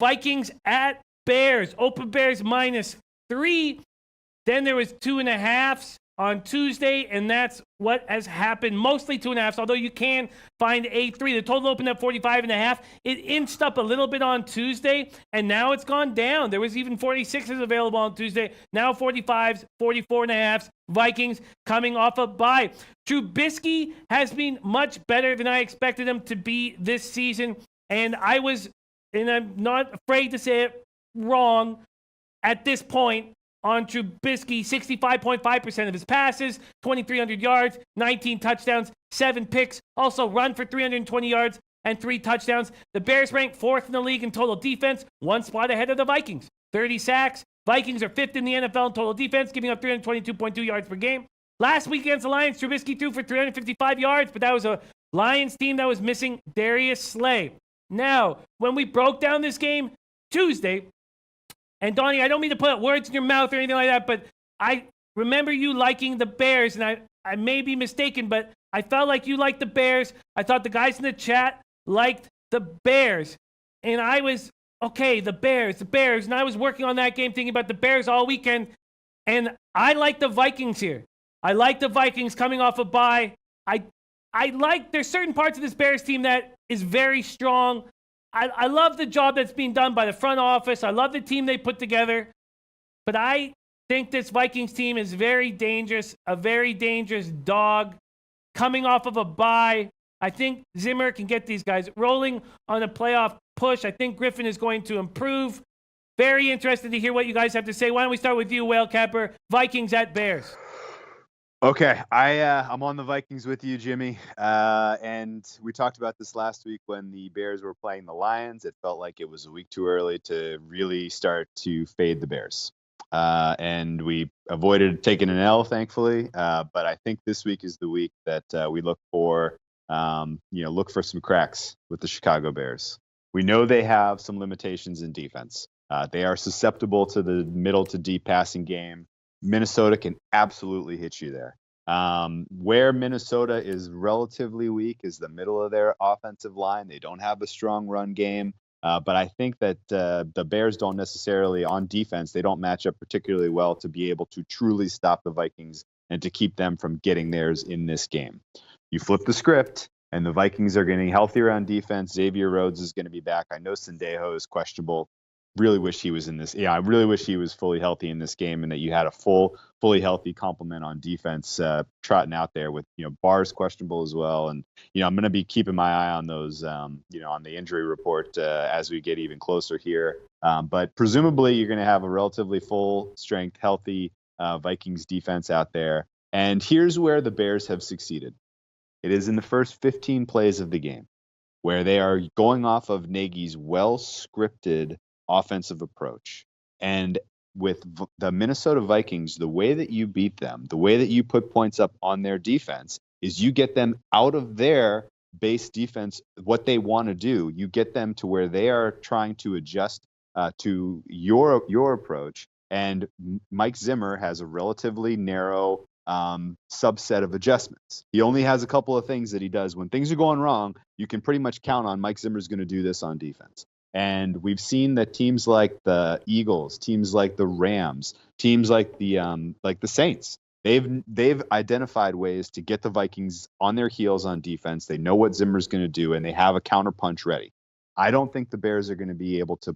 Vikings at Bears. Open Bears -3. Then there was 2.5s on Tuesday, and that's what has happened. Mostly 2.5s, although you can find a 3. The total opened at 45.5. It inched up a little bit on Tuesday, and now it's gone down. There was even 46s available on Tuesday. Now 45s, 44.5s. Vikings coming off a bye. Trubisky has been much better than I expected him to be this season, and I'm not afraid to say it, wrong at this point on Trubisky. 65.5% of his passes, 2,300 yards, 19 touchdowns, 7 picks, also run for 320 yards and 3 touchdowns. The Bears rank 4th in the league in total defense, 1 spot ahead of the Vikings. 30 sacks. Vikings are 5th in the NFL in total defense, giving up 322.2 yards per game. Last week against the Lions, Trubisky threw for 355 yards, but that was a Lions team that was missing Darius Slay. Now, when we broke down this game Tuesday, and Donnie, I don't mean to put words in your mouth or anything like that, but I remember you liking the Bears, and I may be mistaken, but I felt like you liked the Bears. I thought the guys in the chat liked the Bears. And I was, okay, the Bears. And I was working on that game thinking about the Bears all weekend, and I like the Vikings here. I like the Vikings coming off a bye. There's certain parts of this Bears team that is very strong. I love the job that's being done by the front office. I love the team they put together. But I think this Vikings team is very dangerous, a very dangerous dog coming off of a bye. I think Zimmer can get these guys rolling on a playoff push. I think Griffin is going to improve. Very interested to hear what you guys have to say. Why don't we start with you, Whale Capper? Vikings at Bears. Okay, I'm on the Vikings with you, Jimmy. And we talked about this last week when the Bears were playing the Lions. It felt like it was a week too early to really start to fade the Bears. And we avoided taking an L, thankfully. But I think this week is the week that we look for some cracks with the Chicago Bears. We know they have some limitations in defense. They are susceptible to the middle to deep passing game. Minnesota can absolutely hit you there. Where Minnesota is relatively weak is the middle of their offensive line. They don't have a strong run game, but I think that the Bears don't necessarily, on defense, they don't match up particularly well to be able to truly stop the Vikings and to keep them from getting theirs in this game. You flip the script, and the Vikings are getting healthier on defense. Xavier Rhodes is going to be back. I know Sendejo is questionable. Really wish he was in this. Yeah, I really wish he was fully healthy in this game, and that you had a fully healthy complement on defense trotting out there with, Barr's questionable as well. And, I'm going to be keeping my eye on those, on the injury report as we get even closer here. But presumably you're going to have a relatively full strength, healthy Vikings defense out there. And here's where the Bears have succeeded. It is in the first 15 plays of the game where they are going off of Nagy's well-scripted offensive approach. And with the Minnesota Vikings, the way that you beat them, the way that you put points up on their defense is you get them out of their base defense, what they want to do. You get them to where they are trying to adjust to your approach. And Mike Zimmer has a relatively narrow subset of adjustments. He only has a couple of things that he does. When things are going wrong, you can pretty much count on Mike Zimmer's going to do this on defense. And we've seen that teams like the Eagles, teams like the Rams, teams like the Saints, they've identified ways to get the Vikings on their heels on defense. They know what Zimmer's going to do, and they have a counterpunch ready. I don't think the Bears are going to be able to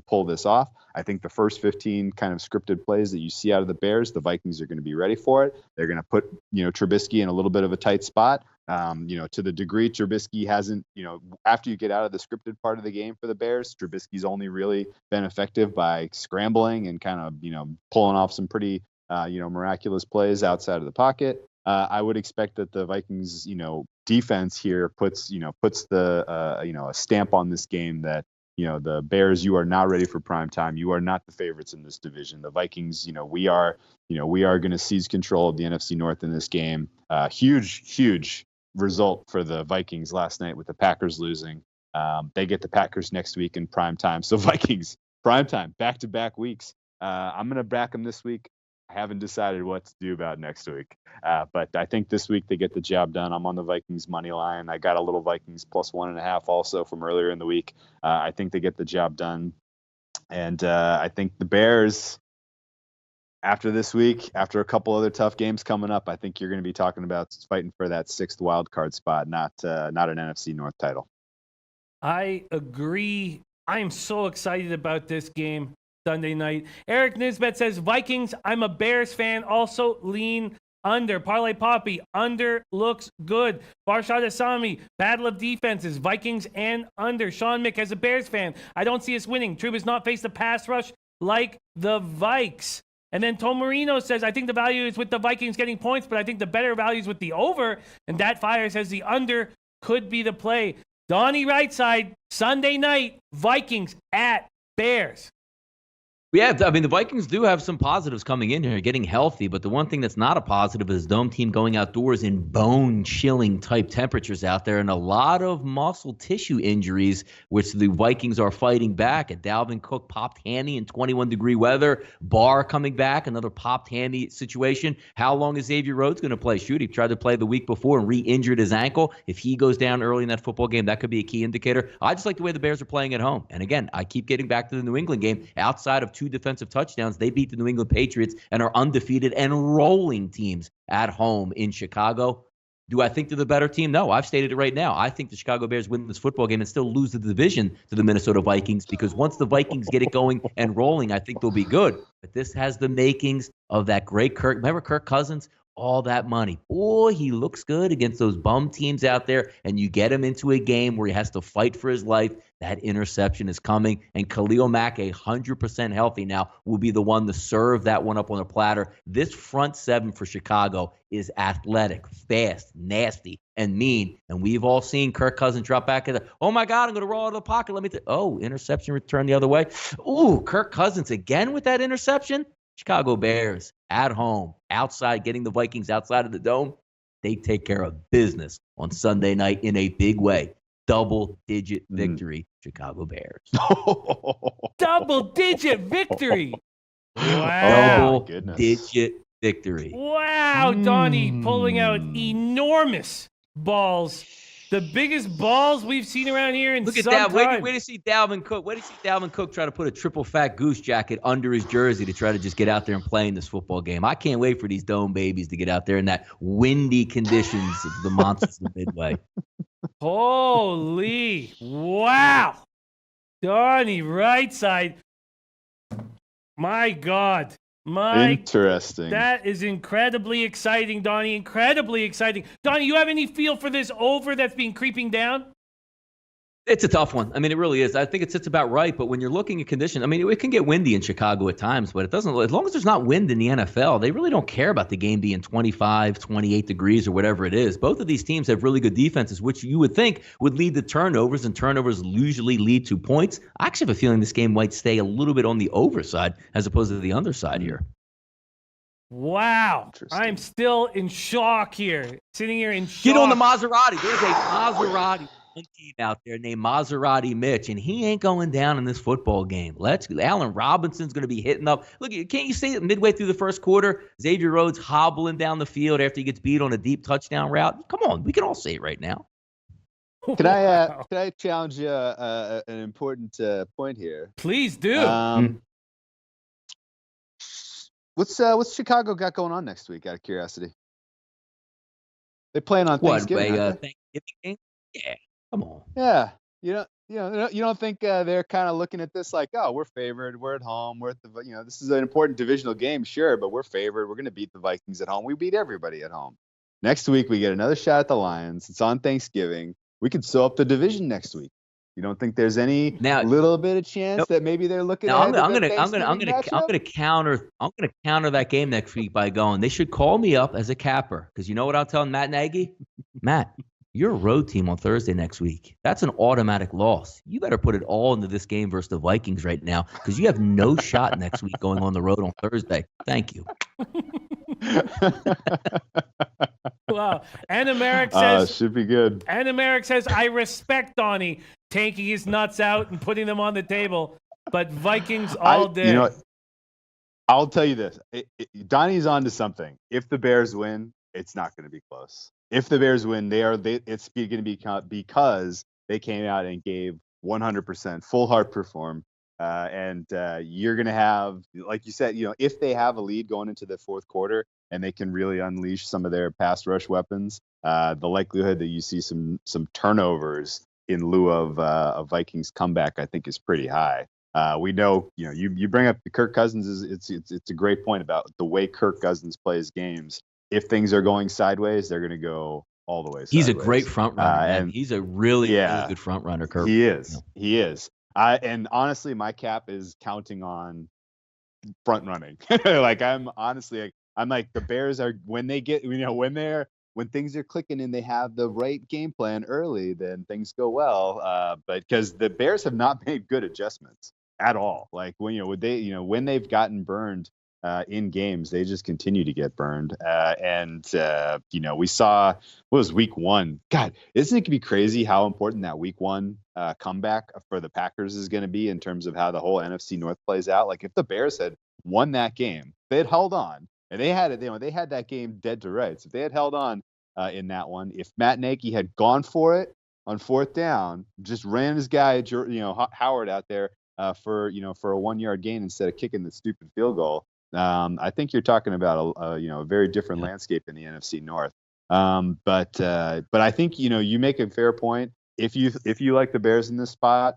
pull this off. I think the first 15 kind of scripted plays that you see out of the Bears, the Vikings are going to be ready for it. They're going to put, Trubisky in a little bit of a tight spot. To the degree Trubisky hasn't, after you get out of the scripted part of the game for the Bears, Trubisky's only really been effective by scrambling and kind of, pulling off some pretty, miraculous plays outside of the pocket. I would expect that the Vikings, defense here puts a stamp on this game that, the Bears, you are not ready for prime time. You are not the favorites in this division. The Vikings, we are going to seize control of the NFC North in this game. Huge result for the Vikings last night with the Packers losing. They get the Packers next week in prime time. So Vikings, prime time, back-to-back weeks. I'm going to back them this week. I haven't decided what to do about next week. But I think this week they get the job done. I'm on the Vikings money line. I got a little Vikings plus 1.5 also from earlier in the week. I think they get the job done. And I think the Bears, after this week, after a couple other tough games coming up, I think you're going to be talking about fighting for that 6th wild card spot, not an NFC North title. I agree. I am so excited about this game Sunday night. Eric Nisbet says, Vikings, I'm a Bears fan, also lean under. Parlay Poppy, under looks good. Farshad Asami, battle of defenses, Vikings and under. Sean Mick, as a Bears fan, I don't see us winning. True has not faced a pass rush like the Vikes. And then Tom Marino says, I think the value is with the Vikings getting points, but I think the better value is with the over. And that fire says the under could be the play. Donnie right side, Sunday night, Vikings at Bears. Yeah, I mean, the Vikings do have some positives coming in here, getting healthy, but the one thing that's not a positive is Dome team going outdoors in bone-chilling type temperatures out there and a lot of muscle tissue injuries, which the Vikings are fighting back. And Dalvin Cook popped handy in 21-degree weather. Barr coming back, another popped handy situation. How long is Xavier Rhodes going to play? Shoot, he tried to play the week before and re-injured his ankle. If he goes down early in that football game, that could be a key indicator. I just like the way the Bears are playing at home. And again, I keep getting back to the New England game. Outside of 2 defensive touchdowns, they beat the New England Patriots and are undefeated and rolling teams at home in Chicago. Do I think they're the better team? No, I've stated it right now. I think the Chicago Bears win this football game and still lose the division to the Minnesota Vikings, because once the Vikings get it going and rolling, I think they'll be good. But this has the makings of that great Kirk. Remember Kirk Cousins? All that money. Boy, he looks good against those bum teams out there, and you get him into a game where he has to fight for his life. That interception is coming, and Khalil Mack, 100% healthy now, will be the one to serve that one up on a platter. This front seven for Chicago is athletic, fast, nasty, and mean, and we've all seen Kirk Cousins drop back at the, oh my God, I'm going to roll out of the pocket. Interception return the other way. Ooh, Kirk Cousins again with that interception. Chicago Bears at home, outside, getting the Vikings outside of the dome. They take care of business on Sunday night in a big way. Double-digit victory, Chicago Bears. Double-digit victory. Wow. Double-digit victory. Wow, Donnie pulling out enormous balls. The biggest balls we've seen around here in Look at some that. time. Wait to see Dalvin Cook. Wait to see Dalvin Cook try to put a triple fat goose jacket under his jersey to try to just get out there and play in this football game. I can't wait for these dome babies to get out there in that windy conditions of the monsters of Midway. Holy wow. Donnie right side. My God. Interesting. That is incredibly exciting, Donnie. Incredibly exciting. Donnie, you have any feel for this over that's been creeping down? It's a tough one. I mean, it really is. I think it sits about right. But when you're looking at conditions, I mean, it can get windy in Chicago at times, but it doesn't. As long as there's not wind in the NFL, they really don't care about the game being 25, 28 degrees or whatever it is. Both of these teams have really good defenses, which you would think would lead to turnovers, and turnovers usually lead to points. I actually have a feeling this game might stay a little bit on the over side as opposed to the underside here. Wow. I'm still in shock here. Sitting here in shock. Get on the Maserati. There's a Maserati team out there named Maserati Mitch, and he ain't going down in this football game. Allen Robinson's going to be hitting up. Look, can't you see it midway through the first quarter? Xavier Rhodes hobbling down the field after he gets beat on a deep touchdown route. Come on, we can all see it right now. Can I challenge you an important point here? Please do. What's Chicago got going on next week? Out of curiosity, they playing on Thanksgiving. Thanksgiving game? Yeah, come on. Yeah, you don't think they're kind of looking at this like, oh, we're favored, we're at home, this is an important divisional game, sure, but we're favored. We're going to beat the Vikings at home. We beat everybody at home. Next week we get another shot at the Lions. It's on Thanksgiving. We could sew up the division next week. You don't think there's any little bit of chance that maybe they're looking? I'm gonna counter that game next week by going, they should call me up as a capper, because you know what I'll tell Matt Nagy? Matt, you're a road team on Thursday next week. That's an automatic loss. You better put it all into this game versus the Vikings right now, because you have no shot next week going on the road on Thursday. Thank you. Wow. Anna Merrick says should be good. Anna Merrick says, I respect Donnie taking his nuts out and putting them on the table, but Vikings all day. I'll tell you this. Donnie's on to something. If the Bears win, it's not going to be close. If the Bears win, it's going to be because they came out and gave 100% full heart perform. And you're going to have, like you said, if they have a lead going into the fourth quarter and they can really unleash some of their pass rush weapons, the likelihood that you see some turnovers in lieu of a Vikings comeback, I think, is pretty high. We know, you bring up the Kirk Cousins. It's a great point about the way Kirk Cousins plays games. If things are going sideways, they're going to go all the way sideways. He's a great front runner, and he's a really good front runner, Kirk. He is. He is. And honestly, my cap is counting on front running. Like I'm like the Bears are, when they get, when things are clicking and they have the right game plan early, then things go well. But because the Bears have not made good adjustments at all. Like when they've gotten burned in games, they just continue to get burned. We saw, what was week one? God, isn't it gonna be crazy how important that week one comeback for the Packers is going to be in terms of how the whole NFC North plays out? Like if the Bears had won that game, they had held on, and they had it. They had that game dead to rights. If they had held on in that one, if Matt Nagy had gone for it on fourth down, just ran his guy, Howard out there for a 1 yard gain instead of kicking the stupid field goal. I think you're talking about a very different landscape in the NFC North. But I think you make a fair point. If you like the Bears in this spot,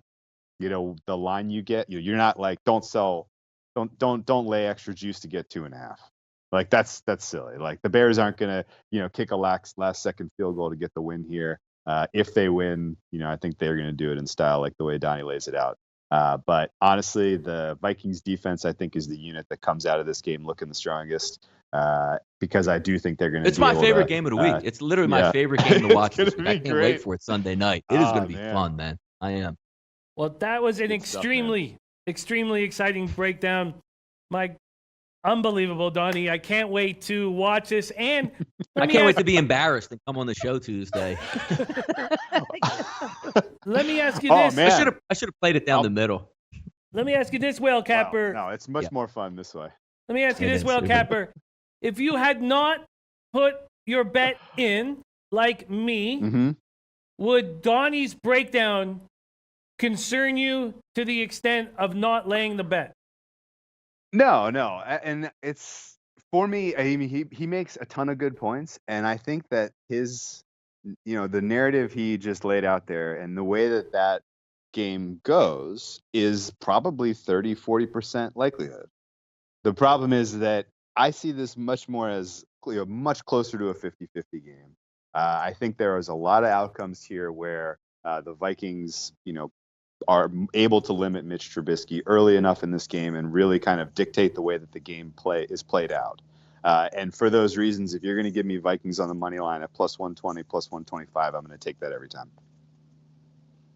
the line you get, you're not like don't lay extra juice to get 2.5. Like that's silly. Like the Bears aren't gonna kick a last second field goal to get the win here. If they win, I think they're gonna do it in style like the way Donnie lays it out. But honestly, the Vikings defense, I think, is the unit that comes out of this game looking the strongest. Because I do think they're going to. It's my favorite game of the week. It's literally my favorite game to watch. This week. I can't wait for it Sunday night. It is going to be fun, man. I am. Well, that was an extremely exciting breakdown. My unbelievable, Donnie. I can't wait to watch this, and I can't wait to be embarrassed and come on the show Tuesday. Let me ask you this. Man. I should have played it down the middle. Let me ask you this, Whale Capper. Wow. No, it's much more fun this way. Let me ask you this, Whale Capper. If you had not put your bet in, like me, would Donnie's breakdown concern you to the extent of not laying the bet? No. And it's, for me, I mean, he makes a ton of good points. And I think that his, the narrative he just laid out there and the way that game goes is probably 30-40% likelihood. The problem is that I see this much more as much closer to a 50-50 game. I think there is a lot of outcomes here where the Vikings, are able to limit Mitch Trubisky early enough in this game and really kind of dictate the way that the game is played out. And for those reasons, if you're going to give me Vikings on the money line at plus 120, plus 125, I'm going to take that every time.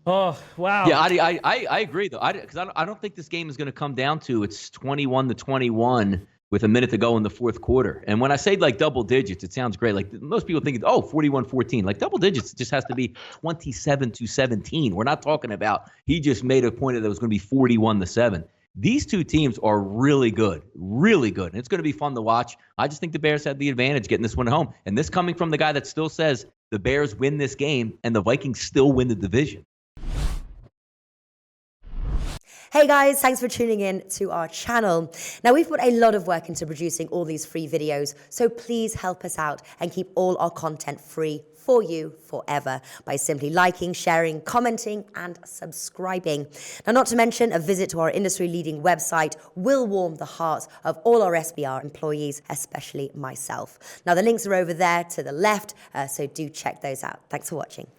Oh, wow. Yeah, I agree, though. Because I don't think this game is going to come down to it's 21-21 with a minute to go in the fourth quarter. And when I say like double digits, it sounds great. Like most people think, 41-14. Like double digits just has to be 27-17. We're not talking about he just made a point that it was going to be 41-7. These two teams are really good, really good. And it's going to be fun to watch. I just think the Bears had the advantage getting this one home. And this coming from the guy that still says the Bears win this game and the Vikings still win the division. Hey guys, thanks for tuning in to our channel. Now we've put a lot of work into producing all these free videos, so please help us out and keep all our content free for you forever by simply liking, sharing, commenting, and subscribing. Now, not to mention, a visit to our industry-leading website will warm the hearts of all our SBR employees, especially myself. Now, the links are over there to the left, so do check those out. Thanks for watching.